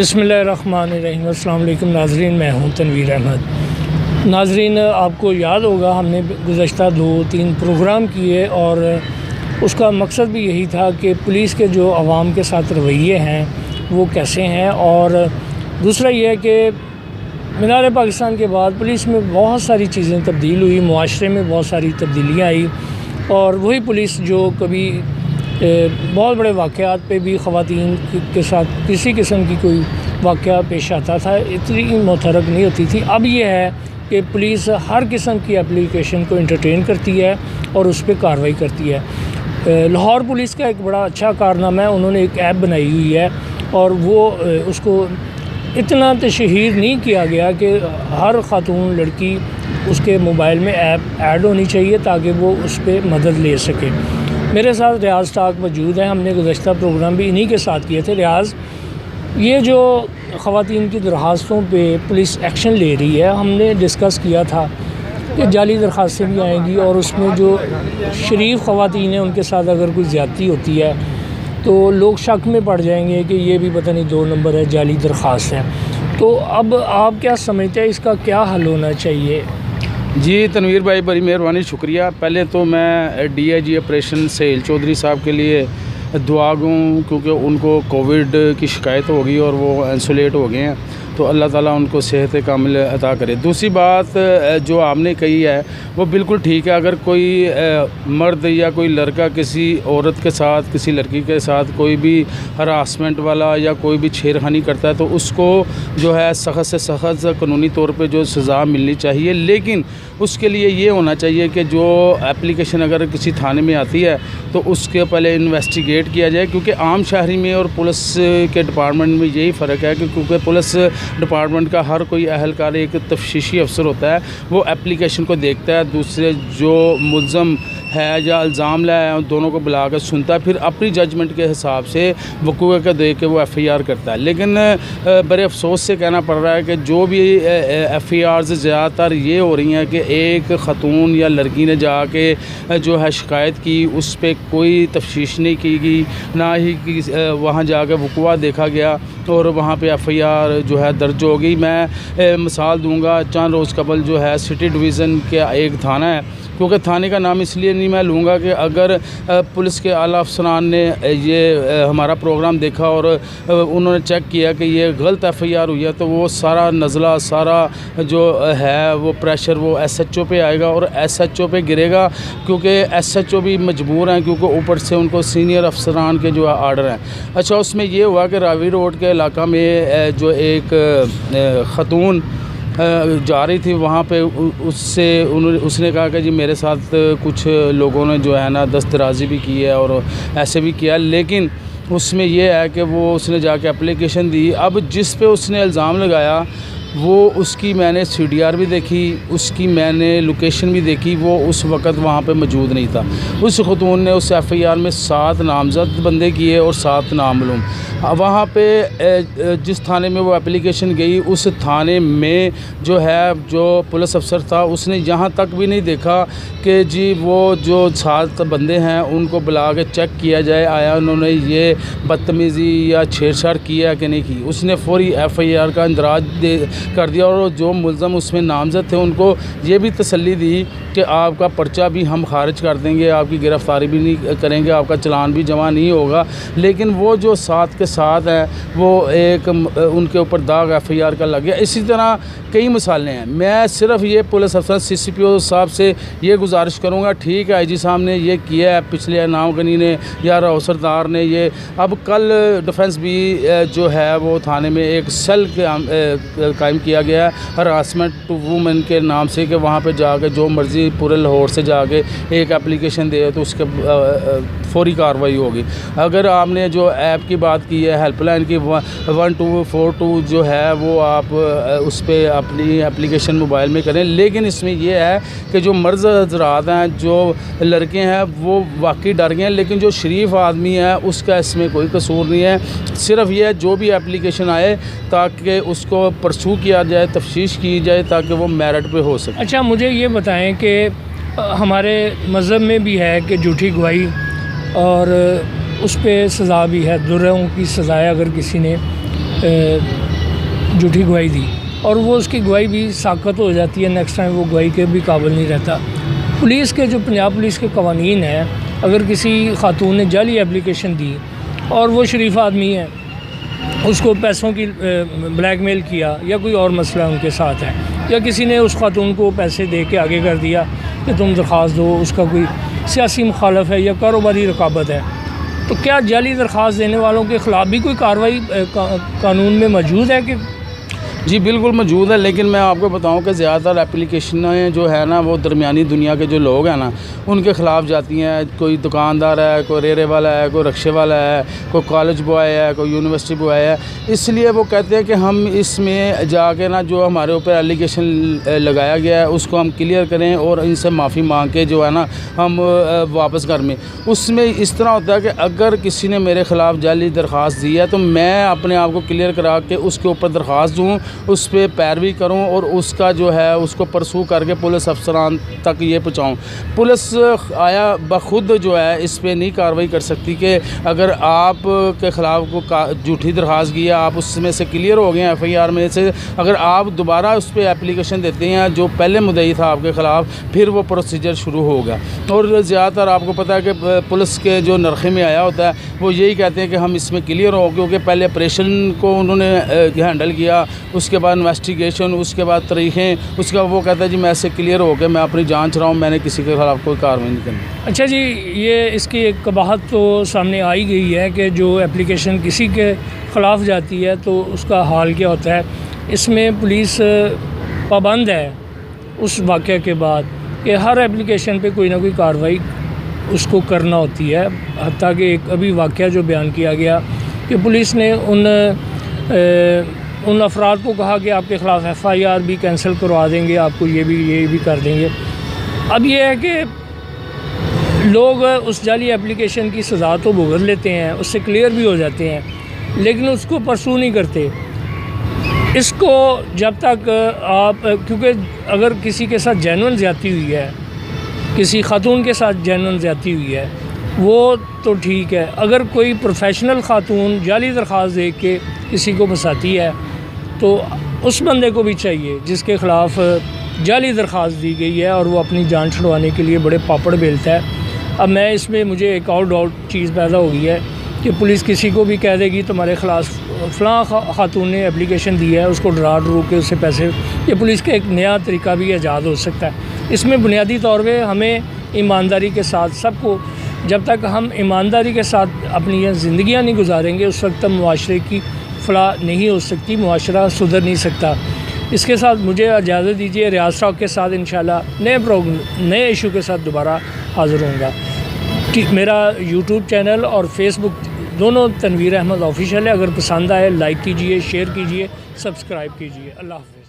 बिस्मिल्लाहिर्रहमानिर्रहीम। अस्सलाम वालेकुम नाज़रीन, मैं हूं तनवीर अहमद। नाज़रीन, आपको याद होगा हमने गुज़श्ता 2-3 प्रोग्राम किए और उसका मकसद भी यही था कि पुलिस के जो आवाम के साथ रवैये हैं वो कैसे हैं, और दूसरा ये है कि मीनार पाकिस्तान के बाद पुलिस में बहुत सारी चीज़ें तब्दील हुई, मुआशरे में बहुत सारी तब्दीलियाँ आई, और वही पुलिस जो कभी बहुत बड़े वाक़यात पे भी ख़वातीन के साथ किसी किस्म की कोई वाक़या पेश आता था, इतनी मुतहरक नहीं होती थी। अब ये है कि पुलिस हर किस्म की एप्लीकेशन को इंटरटेन करती है और उस पर कार्रवाई करती है। लाहौर पुलिस का एक बड़ा अच्छा कारनामा है, उन्होंने एक ऐप बनाई हुई है और वो उसको इतना तशहीर नहीं किया गया कि हर ख़ातून लड़की उसके मोबाइल में ऐप ऐड होनी चाहिए ताकि वो उस पर मदद ले सके। मेरे साथ रियाज़ टाक मौजूद है, हमने गुज़श्ता प्रोग्राम भी इन्हीं के साथ किए थे। रियाज़, ये जो ख़वातीन की दरख्वास्तों पे पुलिस एक्शन ले रही है, हमने डिस्कस किया था कि जाली दरख्वास्तें भी आएंगी और उसमें जो शरीफ ख़वातीन हैं उनके साथ अगर कोई ज़्यादती होती है तो लोग शक में पड़ जाएंगे कि ये भी पता नहीं 2 नंबर है, जाली दरख्वास्त है। तो अब आप क्या समझते हैं, इसका क्या हल होना चाहिए? जी तनवीर भाई, बड़ी मेहरबानी, शुक्रिया। पहले तो मैं DIG ऑपरेशन सहेल चौधरी साहब के लिए दुआ दूँ, क्योंकि उनको कोविड की शिकायत हो गई और वो आइसोलेट हो गए हैं, तो अल्लाह ताला उनको सेहत कामिल अता करे। दूसरी बात जो आपने कही है वो बिल्कुल ठीक है। अगर कोई मर्द या कोई लड़का किसी औरत के साथ, किसी लड़की के साथ कोई भी हरासमेंट वाला या कोई भी छेड़खानी करता है तो उसको जो है सख्त से सख्त कानूनी तौर पे जो सज़ा मिलनी चाहिए। लेकिन उसके लिए ये होना चाहिए कि जो एप्लीकेशन अगर किसी थाने में आती है तो उसके पहले इन्वेस्टिगेट किया जाए, क्योंकि आम शहरी में और पुलिस के डिपार्टमेंट में यही फ़र्क है कि क्योंकि पुलिस डिपार्टमेंट का हर कोई अहलकार एक तफ्तीशी अफसर होता है, वो एप्लीकेशन को देखता है, दूसरे जो मुल्ज़म है या इल्ज़ाम लाया है दोनों को बुला कर सुनता है, फिर अपनी जजमेंट के हिसाब से वक़ूअ का देख के वो FIR करता है। लेकिन बड़े अफसोस से कहना पड़ रहा है कि जो भी FIRs ज़्यादातर ये हो रही हैं कि एक ख़तून या लड़की ने जाके जो है शिकायत की, उस पर कोई तफ्तीश नहीं की गई, ना ही कि वहाँ जाकर वक़ूअ देखा गया और वहाँ पे FIR जो है दर्ज हो गई। मैं मिसाल दूँगा, चंद रोज़ कबल जो है सिटी डिवीज़न का एक थाना है, क्योंकि थाने का नाम इसलिए नहीं मैं लूँगा कि अगर पुलिस के आला अफसरान ने ये हमारा प्रोग्राम देखा और उन्होंने चेक किया कि ये गलत FIR हुई है, तो वो सारा नज़ला, सारा जो है वो प्रेशर वो SHO पे आएगा और SHO पे गिरेगा, क्योंकि SHO भी मजबूर हैं, क्योंकि ऊपर से उनको सीनियर अफसरान के जो आर्डर हैं। अच्छा, उसमें ये हुआ कि रावी रोड के इलाका में जो एक ख़तून जा रही थी, वहाँ पे उसने कहा कि जी मेरे साथ कुछ लोगों ने जो है ना दस्तराजी भी की है और ऐसे भी किया, लेकिन उसमें यह है कि वो उसने जाके एप्लीकेशन दी। अब जिस पे उसने इल्ज़ाम लगाया वो उसकी मैंने CDR भी देखी, उसकी मैंने लोकेशन भी देखी, वो उस वक़्त वहाँ पे मौजूद नहीं था। उस ख़तून ने उस FIR में 7 नामज़द बंदे किए और 7 नामालूम। वहाँ पे जिस थाने में वो एप्लीकेशन गई, उस थाने में जो है जो पुलिस अफसर था उसने यहाँ तक भी नहीं देखा कि जी वो जो 7 बंदे हैं उनको बुला के चेक किया जाए आया उन्होंने ये बदतमीज़ी या छेड़छाड़ किया कि नहीं की। उसने फौरी FIR का इंदराज कर दिया और जो मुल्ज़म उसमें नामज़द थे उनको ये भी तसल्ली दी कि आपका पर्चा भी हम खारिज कर देंगे, आपकी गिरफ़्तारी भी नहीं करेंगे, आपका चलान भी जमा नहीं होगा। लेकिन वो जो 7 के साथ हैं वो एक उनके ऊपर दाग FIR का लग गया। इसी तरह कई मिसालें हैं। मैं सिर्फ ये पुलिस अफसर CCPO साहब से ये गुजारिश करूँगा, ठीक है IG साहब ने ये किया है, पिछले नाम गनी ने या रौसरदार ने ये, अब कल डिफेंस भी जो है वो थाने में एक सेल कायम किया गया है हरासमेंट टू वुमेन के नाम से, कि वहाँ पे जाके जो मर्ज़ी पूरे लाहौर से जाके एक एप्लीकेशन दे तो उसके फौरी कार्रवाई होगी। अगर आपने जो ऐप की बात की है, हेल्पलाइन की 1242 जो है वो आप उस पर अपनी एप्लीकेशन मोबाइल में करें। लेकिन इसमें यह है कि जो मर्द हजरात हैं, जो लड़के हैं वो वाकई डर गए हैं, लेकिन जो शरीफ आदमी है उसका इसमें कोई कसूर नहीं है। सिर्फ ये जो भी एप्लीकेशन आए ताकि उसको परसू किया जाए, तफ्तीश की जाए ताकि वो मेरिट पे हो सके। अच्छा, मुझे ये बताएं कि हमारे मज़हब में भी है कि झूठी गवाही और उस पर सज़ा भी है, दुर्रों की सज़ाएँ अगर किसी ने झूठी गवाही दी और वो उसकी गवाही भी साकत हो जाती है, नेक्स्ट टाइम वो गवाही के भी काबिल नहीं रहता। पुलिस के जो पंजाब पुलिस के कवानीन हैं, अगर किसी खातून ने जाली एप्लीकेशन दी और वो शरीफ आदमी है, उसको पैसों की ब्लैकमेल किया या कोई और मसला उनके साथ है, या किसी ने उस खातून को पैसे दे के आगे कर दिया कि तुम दरख्वास्त दो, उसका कोई सियासी मुखालफ है या कारोबारी रकाबत है, तो क्या जाली दरख्वास्त देने वालों के ख़िलाफ़ भी कोई कार्रवाई कानून में मौजूद है? कि जी बिल्कुल मौजूद है, लेकिन मैं आपको बताऊं कि ज़्यादातर एप्लीकेशनें जो है ना वो दरमियानी दुनिया के जो लोग हैं ना उनके ख़िलाफ़ जाती हैं। कोई दुकानदार है, कोई रेरे वाला है, कोई रिक्शे वाला है, कोई कॉलेज बॉय है, कोई यूनिवर्सिटी बॉय है। इसलिए वो कहते हैं कि हम इसमें जाके ना जो हमारे ऊपर एलिगेशन लगाया गया है उसको हम क्लियर करें और इनसे माफ़ी मांग के जो है ना हम वापस घर में। उसमें इस तरह होता है कि अगर किसी ने मेरे ख़िलाफ़ जाली दरख्वास्त दी है तो मैं अपने आप को क्लियर करा के उसके ऊपर दरख्वास्त दूँ, उस पर पैरवी करूं और उसका जो है उसको परसू करके पुलिस अफसरान तक ये पहुँचाऊँ। पुलिस आया बखुद जो है इस पर नहीं कार्रवाई कर सकती कि अगर आप के ख़िलाफ़ को झूठी दरख्वास्त की है, आप उसमें से क्लियर हो गए FIR में से, अगर आप दोबारा उस पर एप्लीकेशन देते हैं जो पहले मुद्दई था आपके ख़िलाफ़, फिर वो प्रोसीजर शुरू होगा। और ज़्यादातर आपको पता है कि पुलिस के जो नरखे में आया होता है वो यही कहते हैं कि हम इसमें क्लियर हो, क्योंकि पहले ऑपरेशन को उन्होंने हैंडल किया, उसके बाद इन्वेस्टिगेशन, उसके बाद तारीखें, उसके बाद वो कहता है जी मैं ऐसे क्लियर हो गया, मैं अपनी जांच रहा हूँ, मैंने किसी के खिलाफ कोई कार्रवाई नहीं करनी। अच्छा जी, ये इसकी एक कबाहत तो सामने आई गई है कि जो एप्लीकेशन किसी के ख़िलाफ़ जाती है तो उसका हाल क्या होता है। इसमें पुलिस पाबंद है उस वाक़े के बाद कि हर एप्लीकेशन पे कोई ना कोई कार्रवाई उसको करना होती है। हत्ता कि एक अभी वाक़या जो बयान किया गया कि पुलिस ने उन अफराद को कहा कि आपके ख़िलाफ़ FIR भी कैंसिल करवा देंगे, आपको ये भी कर देंगे। अब ये है कि लोग उस जाली एप्लीकेशन की सज़ा तो भुगत लेते हैं, उससे क्लियर भी हो जाते हैं, लेकिन उसको परसू नहीं करते। इसको जब तक आप, क्योंकि अगर किसी के साथ जेन्युइन ज़्यादती हुई है, किसी खातून के साथ जेन्युइन ज़्यादती हुई है, वो तो ठीक है। अगर कोई प्रोफेशनल खातून जाली दरख्वास्त दे के किसी को फंसाती है तो उस बंदे को भी चाहिए जिसके ख़िलाफ़ जाली दरख्वास्त दी गई है और वो अपनी जान छुड़वाने के लिए बड़े पापड़ बेलता है। अब मैं इसमें मुझे एक और डाउट चीज़ पैदा हो गई है कि पुलिस किसी को भी कह देगी तुम्हारे ख़िलाफ़ फ़लाँ खातून ने एप्लीकेशन दी है, उसको डरा डरू के उससे पैसे, ये पुलिस का एक नया तरीका भी ईजाद हो सकता है। इसमें बुनियादी तौर पे हमें ईमानदारी के साथ सबको, जब तक हम ईमानदारी के साथ अपनी ये ज़िंदगियाँ नहीं गुजारेंगे उस वक्त तक मुआशरे की फलाह नहीं हो सकती, मुआशरा सुधर नहीं सकता। इसके साथ मुझे इजाज़त दीजिए, रियाज साहब के साथ इंशाल्लाह नए इशू के साथ दोबारा हाज़िर होऊंगा। मेरा यूट्यूब चैनल और फेसबुक दोनों तनवीर अहमद ऑफिशियल है। अगर पसंद आए लाइक कीजिए, शेयर कीजिए, सब्सक्राइब कीजिए। अल्लाह हाफ़िज़।